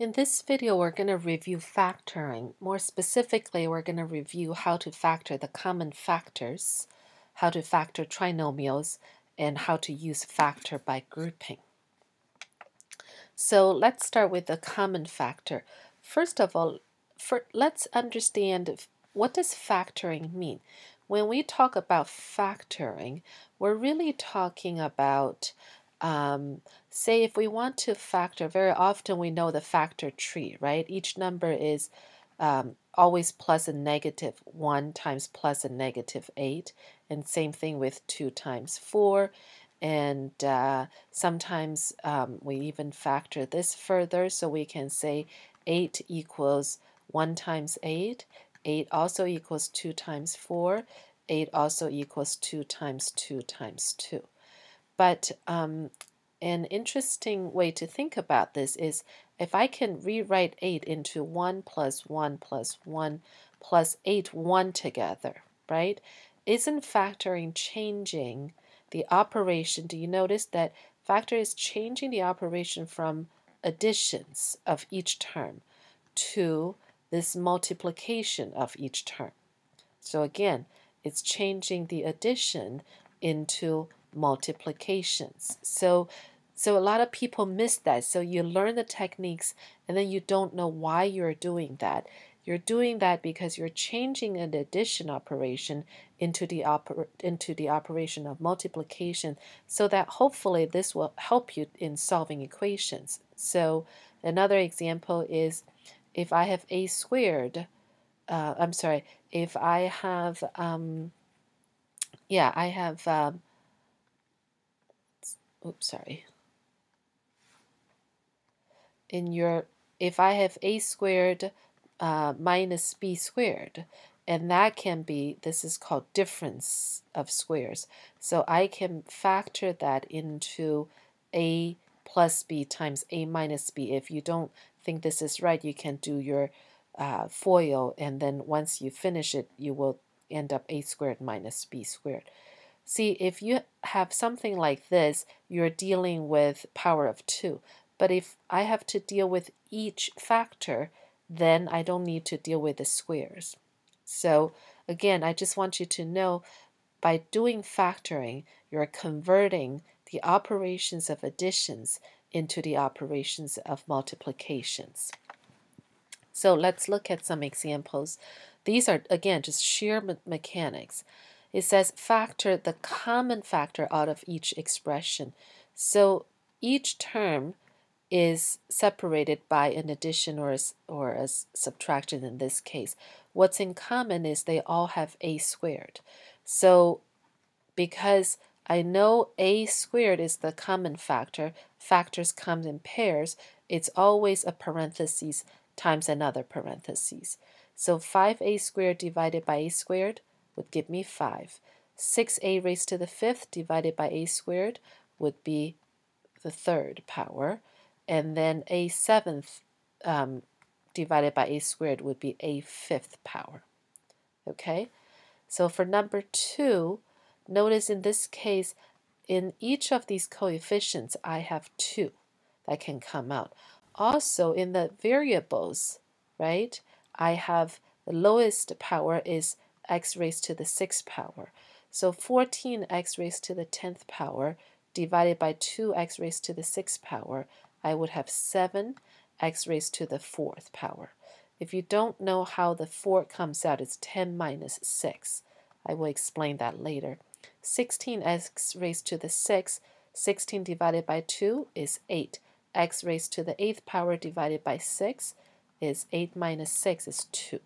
In this video, we're going to review factoring. More specifically, we're going to review how to factor the common factors, how to factor trinomials, and how to use factor by grouping. So let's start with the common factor. First of all, let's understand what does factoring mean. When we talk about factoring, we're really talking about say if we want to factor, very often we know the factor tree, right? Each number is always plus and negative 1 times plus and negative 8. And same thing with 2 times 4. And sometimes we even factor this further, so we can say 8 equals 1 times 8. 8 also equals 2 times 4. 8 also equals 2 times 2 times 2. But an interesting way to think about this is if I can rewrite 8 into 1 plus 1 plus 1 plus 8 1 together, right? Isn't factoring changing the operation? Do you notice that factor is changing the operation from additions of each term to this multiplication of each term? So again, it's changing the addition into multiplications. So a lot of people miss that. So you learn the techniques and then you don't know why you're doing that. You're doing that because you're changing an addition operation into the operation of multiplication, so that hopefully this will help you in solving equations. So another example is if I have a squared, if I have if I have a squared minus b squared, and that can be, this is called difference of squares. So I can factor that into a plus b times a minus b. If you don't think this is right, you can do your FOIL, and then once you finish it, you will end up a squared minus b squared. See, if you have something like this, you're dealing with power of 2. But if I have to deal with each factor, then I don't need to deal with the squares. So again, I just want you to know, by doing factoring, you're converting the operations of additions into the operations of multiplications. So let's look at some examples. These are, again, just sheer mechanics. It says factor the common factor out of each expression. So each term is separated by an addition or a subtraction in this case. What's in common is they all have a squared. So because I know a squared is the common factor, factors come in pairs, it's always a parenthesis times another parenthesis. So 5a squared divided by a squared would give me 5. 6a raised to the 5th divided by a squared would be the third power. And then a 7th divided by a squared would be a 5th power. Okay? So for number 2, notice in this case, in each of these coefficients, I have 2 that can come out. Also, in the variables, right, I have the lowest power is x raised to the 6th power. So 14x raised to the 10th power divided by 2x raised to the 6th power, I would have 7x raised to the 4th power. If you don't know how the 4 comes out, it's 10 minus 6. I will explain that later. 16x raised to the 6th, 16 divided by 2 is 8. X raised to the 8th power divided by 6 is 8 minus 6 is 2.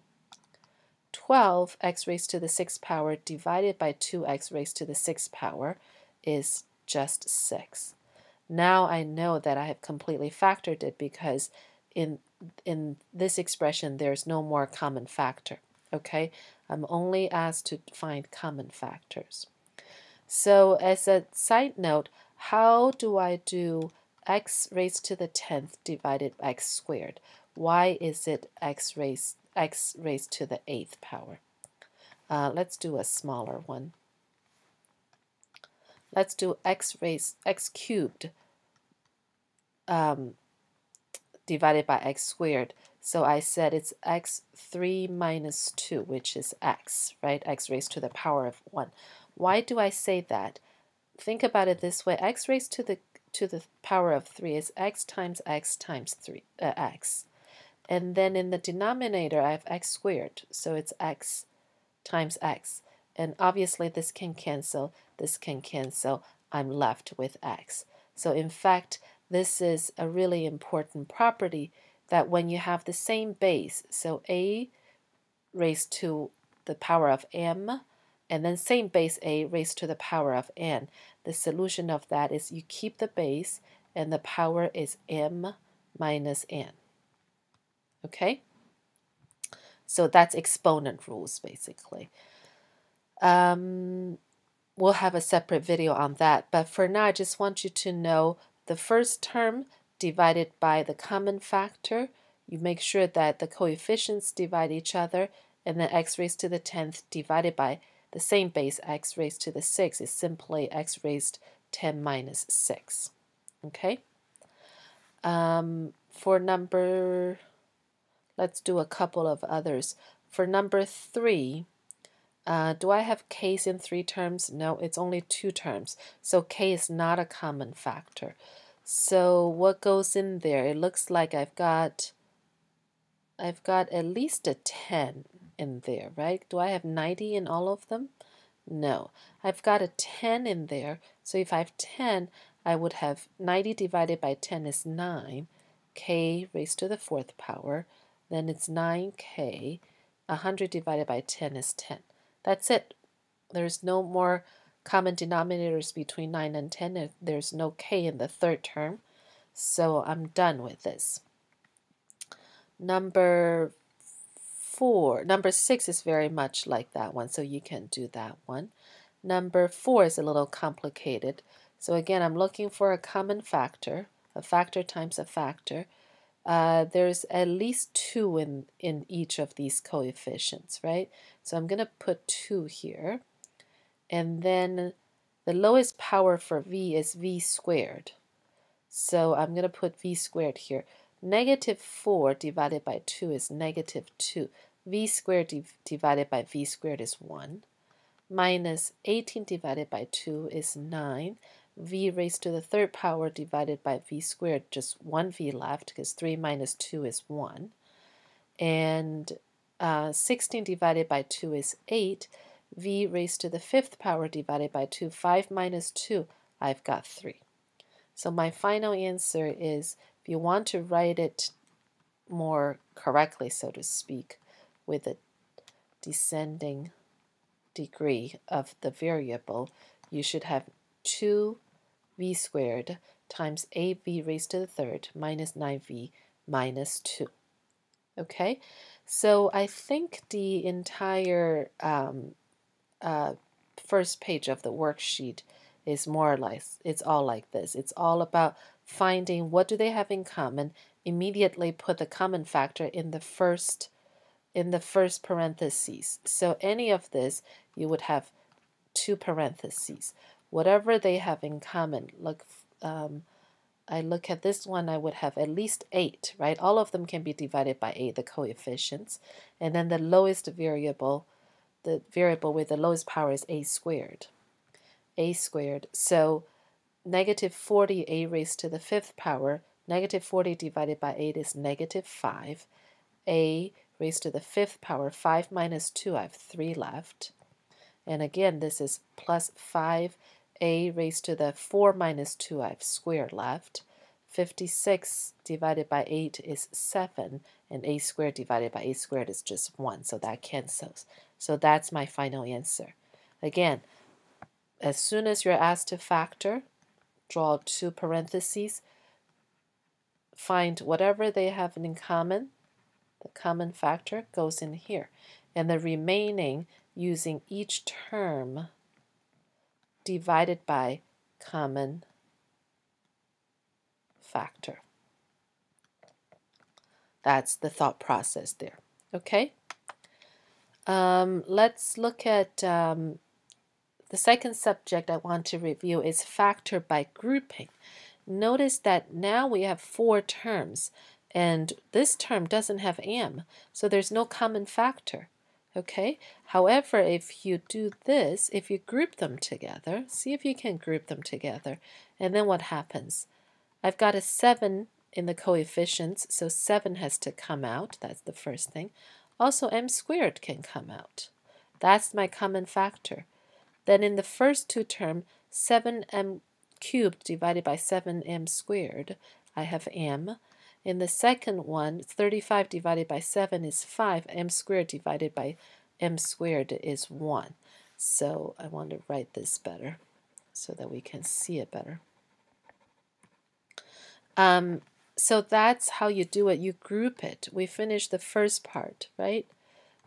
12x raised to the 6th power divided by 2x raised to the 6th power is just 6. Now I know that I have completely factored it because in this expression there's no more common factor. Okay, I'm only asked to find common factors. So as a side note, how do I do x raised to the 10th divided by x squared? Why is it x raised to the 8th power? Let's do a smaller one. Let's do x cubed divided by x squared. So I said it's x3 minus 2, which is x, right? X raised to the power of 1. Why do I say that? Think about it this way. X raised to the power of 3 is x times 3, x. And then in the denominator, I have x squared. So it's x times x. And obviously this can cancel, this can cancel. I'm left with x. So in fact, this is a really important property that when you have the same base, so a raised to the power of m, and then same base a raised to the power of n, the solution of that is you keep the base and the power is m minus n. Okay? So that's exponent rules basically. We'll have a separate video on that, but for now I just want you to know the first term divided by the common factor. You make sure that the coefficients divide each other, and then x raised to the 10th divided by the same base, x raised to the 6th, is simply x raised 10 minus 6. Okay? For number, let's do a couple of others. For number 3, do I have k's in 3 terms? No, it's only 2 terms. So k is not a common factor. So what goes in there? It looks like I've got at least a 10 in there, right? Do I have 90 in all of them? No. I've got a 10 in there. So if I have 10, I would have 90 divided by 10 is 9. K raised to the 4th power. Then it's 9k. 100 divided by 10 is 10. That's it. There's no more common denominators between 9 and 10. There's no k in the 3rd term. So I'm done with this. Number 6 is very much like that one, so you can do that one. Number 4 is a little complicated. So again, I'm looking for a common factor, a factor times a factor. There's at least 2 in each of these coefficients, right? So I'm going to put 2 here. And then the lowest power for v is v squared. So I'm going to put v squared here. Negative 4 divided by 2 is negative 2. V squared divided by v squared is 1. Minus 18 divided by 2 is 9. V raised to the 3rd power divided by v squared, just 1 v left because 3 minus 2 is 1. And 16 divided by 2 is 8. V raised to the 5th power divided by 2, 5 minus 2, I've got 3. So my final answer is, if you want to write it more correctly, so to speak, with a descending degree of the variable, you should have 2v squared times 8v raised to the 3rd minus 9v minus 2. Okay, so I think the entire first page of the worksheet is more or less, it's all like this. It's all about finding what do they have in common, immediately put the common factor in the first parentheses. So any of this, you would have 2 parentheses. Whatever they have in common, look, I look at this one, I would have at least 8, right? All of them can be divided by 8, the coefficients. And then the lowest variable, the variable with the lowest power is a squared. A squared. So negative 40 a raised to the 5th power, negative 40 divided by 8 is negative 5. A raised to the 5th power, 5 minus 2, I have 3 left. And again, this is plus 5a raised to the 4 minus 2, I have squared left. 56 divided by 8 is 7, and a squared divided by a squared is just 1, so that cancels. So that's my final answer. Again, as soon as you're asked to factor, draw 2 parentheses, find whatever they have in common, the common factor goes in here, and the remaining using each term divided by common factor. That's the thought process there. Okay? Let's look at the second subject I want to review is factor by grouping. Notice that now we have 4 terms, And this term doesn't have m, so there's no common factor. Okay? However, if you do this, if you group them together, see if you can group them together, and then what happens? I've got a 7 in the coefficients, so 7 has to come out. That's the first thing. Also, m squared can come out. That's my common factor. Then in the first two terms, 7m cubed divided by 7m squared, I have m. In the second one, 35 divided by 7 is 5. M squared divided by m squared is 1. So I want to write this better so that we can see it better. So that's how you do it. You group it. We finished the first part, right?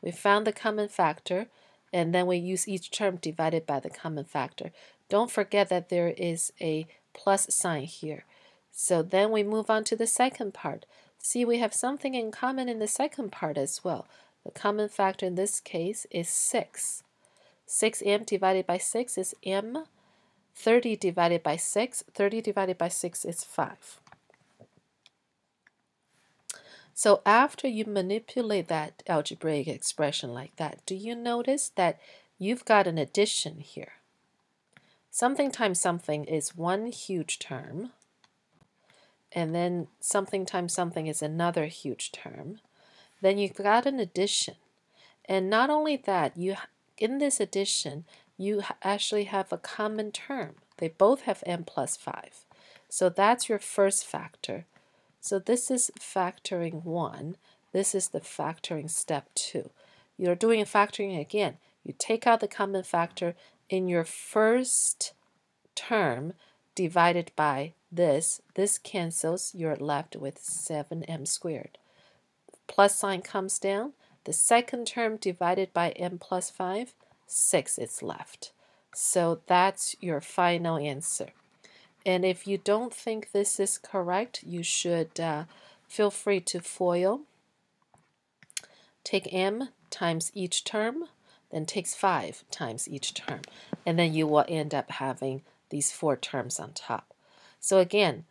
We found the common factor, and then we use each term divided by the common factor. Don't forget that there is a plus sign here. So then we move on to the second part. See, we have something in common in the second part as well. The common factor in this case is 6. 6m divided by 6 is m. 30 divided by 6, 30 divided by 6 is 5. So after you manipulate that algebraic expression like that, do you notice that you've got an addition here? Something times something is one huge term, and then something times something is another huge term. Then you've got an addition. And not only that, in this addition, you actually have a common term. They both have m plus 5. So that's your first factor. So this is factoring 1. This is the factoring step 2. You're doing factoring again. You take out the common factor in your first term divided by this. This cancels. You're left with 7m squared. Plus sign comes down. The second term divided by m plus 5, 6 is left. So that's your final answer. And if you don't think this is correct, you should feel free to FOIL. Take m times each term, then takes 5 times each term. And then you will end up having these 4 terms on top. So again,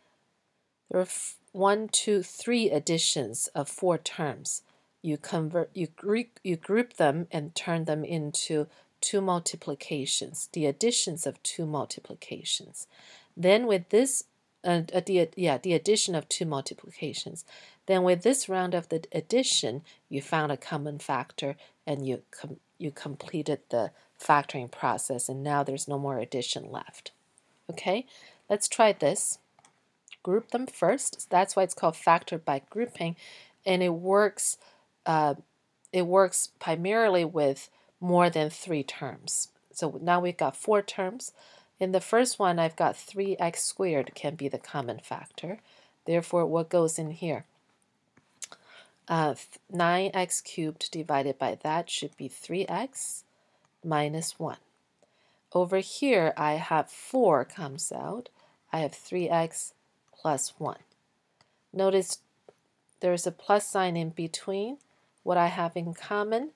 there are 1, 2, 3 additions of 4 terms. You group them and turn them into 2 multiplications, the additions of 2 multiplications. Then with this, the addition of 2 multiplications. Then with this round of the addition, you found a common factor and you completed the factoring process, and now there's no more addition left. Okay, let's try this. Group them first. That's why it's called factor by grouping, and it works primarily with more than 3 terms. So now we've got 4 terms. In the first one, I've got 3x squared can be the common factor. Therefore, what goes in here? 9x cubed divided by that should be 3x minus 1. Over here, I have 4 comes out. I have 3x plus 1. Notice there's a plus sign in between. What I have in common,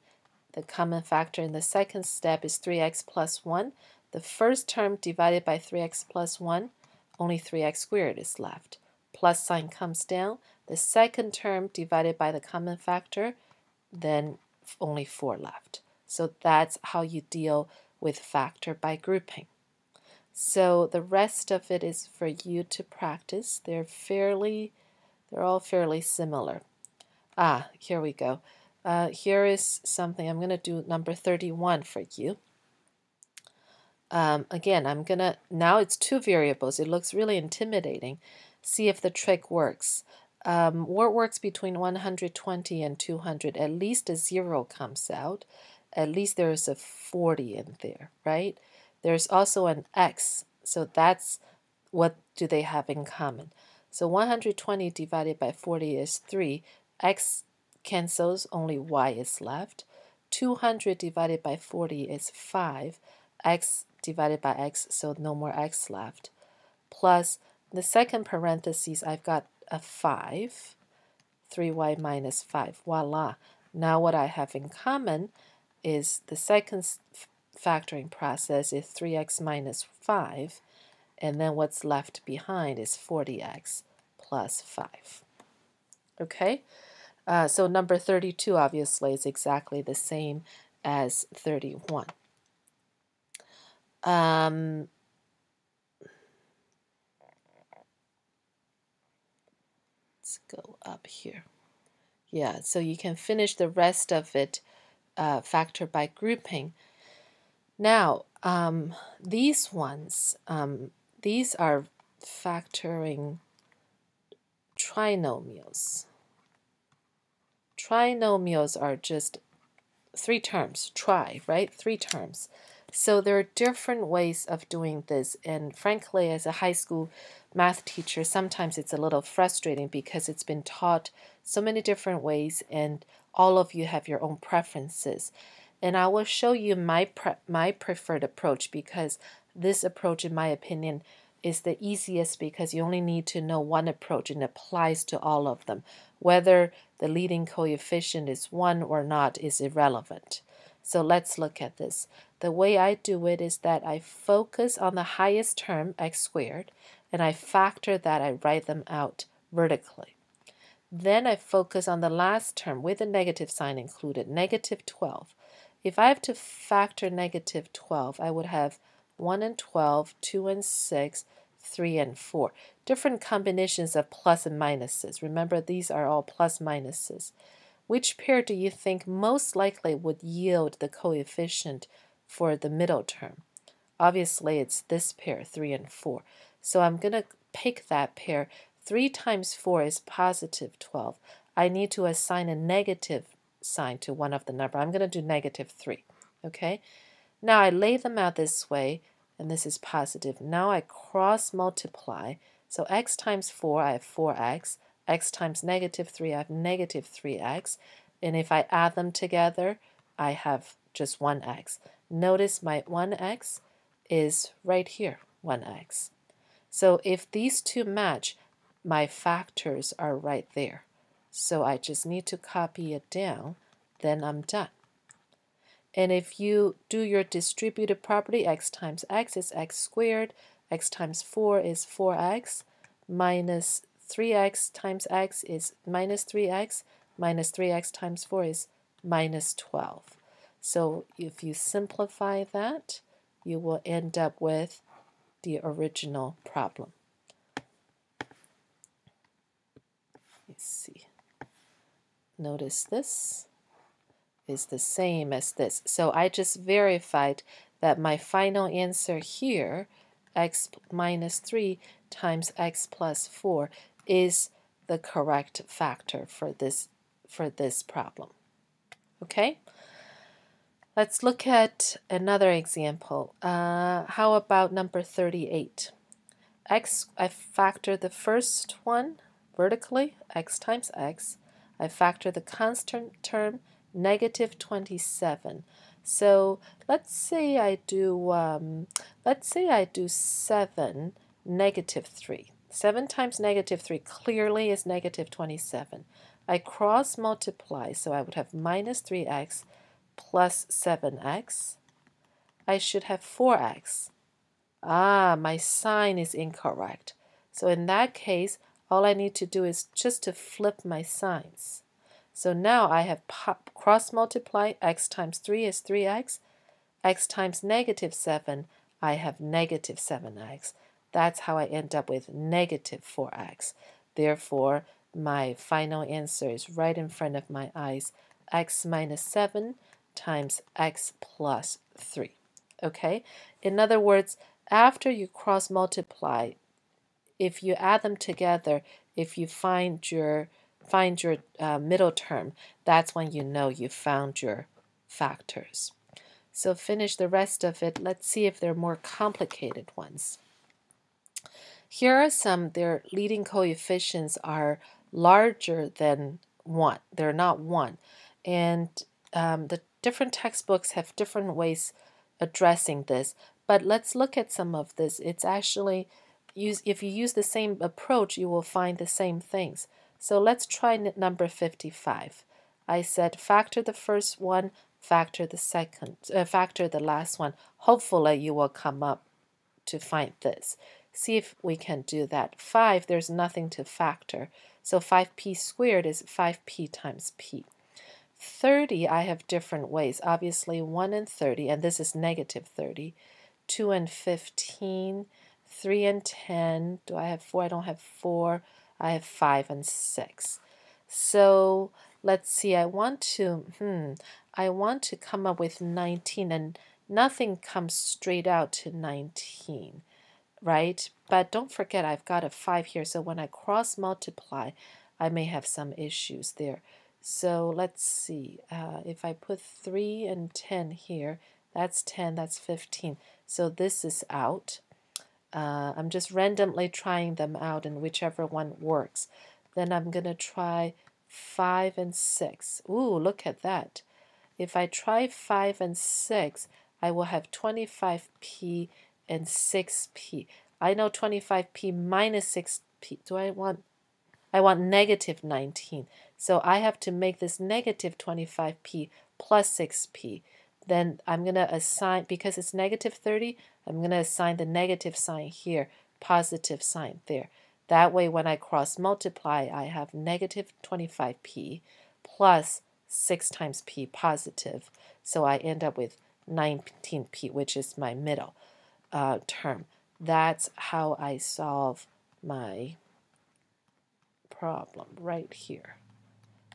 the common factor in the second step is 3x plus 1. The first term divided by 3x plus 1, only 3x squared is left. Plus sign comes down. The second term divided by the common factor, then only 4 left. So that's how you deal with factor by grouping. So the rest of it is for you to practice. They're all fairly similar. Here we go. Here is something. I'm going to do number 31 for you. Again, now it's 2 variables. It looks really intimidating. See if the trick works. What works between 120 and 200? At least a 0 comes out. At least there's a 40 in there, right? There's also an x. So that's what do they have in common. So 120 divided by 40 is 3. X cancels, only y is left. 200 divided by 40 is 5. X divided by x, so no more x left. Plus, the second parentheses, I've got a 5. 3y minus 5. Voila. Now what I have in common is the second factoring process is 3x minus 5. And then what's left behind is 40x plus 5. Okay, so number 32 obviously is exactly the same as 31. Let's go up here. Yeah, so you can finish the rest of it factor by grouping. Now, these ones, these are factoring trinomials. Trinomials are just 3 terms, right? 3 terms. So there are different ways of doing this, and frankly, as a high school math teacher, sometimes it's a little frustrating because it's been taught so many different ways, and all of you have your own preferences. And I will show you my preferred approach, because this approach, in my opinion, is the easiest, because you only need to know one approach and it applies to all of them. Whether the leading coefficient is 1 or not is irrelevant. So let's look at this. The way I do it is that I focus on the highest term, x squared, and I factor that, I write them out vertically. Then I focus on the last term with a negative sign included, negative 12. If I have to factor negative 12, I would have 1 and 12, 2 and 6, 3 and 4. Different combinations of plus and minuses. Remember, these are all plus minuses. Which pair do you think most likely would yield the coefficient for the middle term? Obviously, it's this pair, 3 and 4. So I'm going to pick that pair. 3 times 4 is positive 12. I need to assign a negative sign to one of the number. I'm going to do negative 3. Okay? Now I lay them out this way, and this is positive. Now I cross multiply. So x times 4, I have 4x. X times negative 3, I have negative 3x. And if I add them together, I have just 1x. Notice my 1x is right here, 1x. So if these two match, my factors are right there. So I just need to copy it down, then I'm done. And if you do your distributive property, x times x is x squared, x times 4 is 4x, minus 3x times x is minus 3x, minus 3x times 4 is minus 12. So if you simplify that, you will end up with the original problem. Let's see. Notice this is the same as this. So I just verified that my final answer here, x minus 3 times x plus 4, is the correct factor for this problem. Okay? Let's look at another example. How about number 38? I factor the first one vertically, x times x. I factor the constant term, negative 27. So let's say I do 7, negative 3. 7 times negative 3 clearly is negative 27. I cross multiply, so I would have minus 3x plus 7x. I should have 4x. Ah, my sign is incorrect. So in that case, all I need to do is just to flip my signs. So now I have cross multiply, x times 3 is 3x. X times negative 7, I have negative 7x. That's how I end up with negative 4x. Therefore, my final answer is right in front of my eyes, x minus 7 times x plus 3. Okay? In other words, after you cross multiply, if you add them together, if you find your middle term, that's when you know you found your factors. So finish the rest of it. Let's see if there are more complicated ones. Here are some, their leading coefficients are larger than 1. They're not 1. And the different textbooks have different ways addressing this. But let's look at some of this. It's actually, if you use the same approach, you will find the same things. So let's try number 55. I said factor the first one, factor the last one. Hopefully you will come up to find this. See if we can do that. 5, there's nothing to factor. So 5p squared is 5p times p. 30, I have different ways. Obviously, 1 and 30, and this is negative 30. 2 and 15, 3 and 10. Do I have 4? I don't have 4. I have 5 and 6. So let's see. I want to come up with 19, and nothing comes straight out to 19, right? But don't forget, I've got a 5 here, so when I cross multiply, I may have some issues there. So let's see. If I put 3 and 10 here, that's 10, that's 15. So this is out. I'm just randomly trying them out, and whichever one works. Then I'm going to try 5 and 6. Ooh, look at that. If I try 5 and 6, I will have 25p and 6p. I know 25p minus 6p. I want negative 19. So I have to make this negative 25p plus 6p. Then I'm going to assign, because it's negative 30, I'm going to assign the negative sign here, positive sign there. That way when I cross multiply, I have negative 25p plus 6 times p positive. So I end up with 19p, which is my middle term. That's how I solve my problem right here.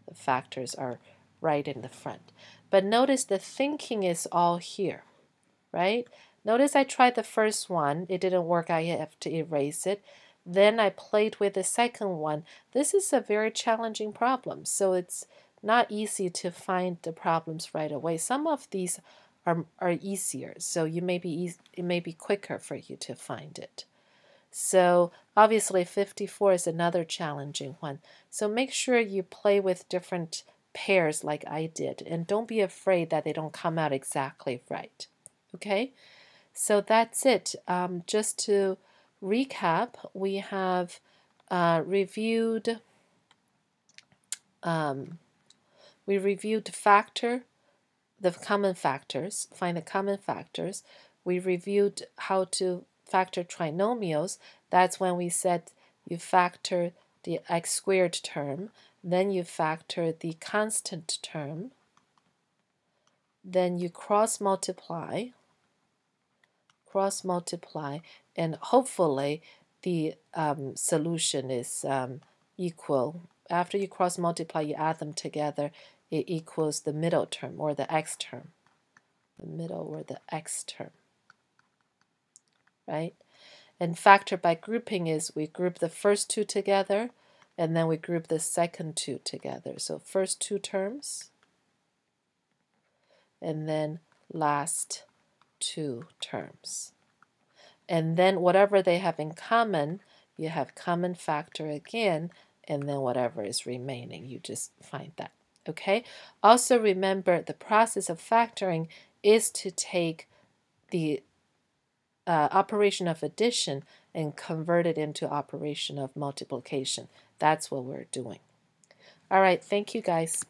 The factors are right in the front. But notice the thinking is all here, right? Notice I tried the first one. It didn't work. I have to erase it. Then I played with the second one. This is a very challenging problem, so it's not easy to find the problems right away. Some of these are easier, so it may be quicker for you to find it. So obviously 54 is another challenging one. So make sure you play with different pairs like I did, and don't be afraid that they don't come out exactly right. Okay, so that's it. Just to recap, we have reviewed the common factors, find the common factors. We reviewed how to factor trinomials. That's when we said you factor the x squared term, then you factor the constant term, then you cross multiply, and hopefully the solution is equal. After you cross multiply, you add them together, it equals the middle term or the x term. The middle or the x term, right? And factor by grouping is we group the first two together, and then we group the second two together. So first two terms, and then last two terms. And then whatever they have in common, you have common factor again, and then whatever is remaining, you just find that. Okay? Also remember, the process of factoring is to take the operation of addition and convert it into operation of multiplication. That's what we're doing. All right, thank you guys.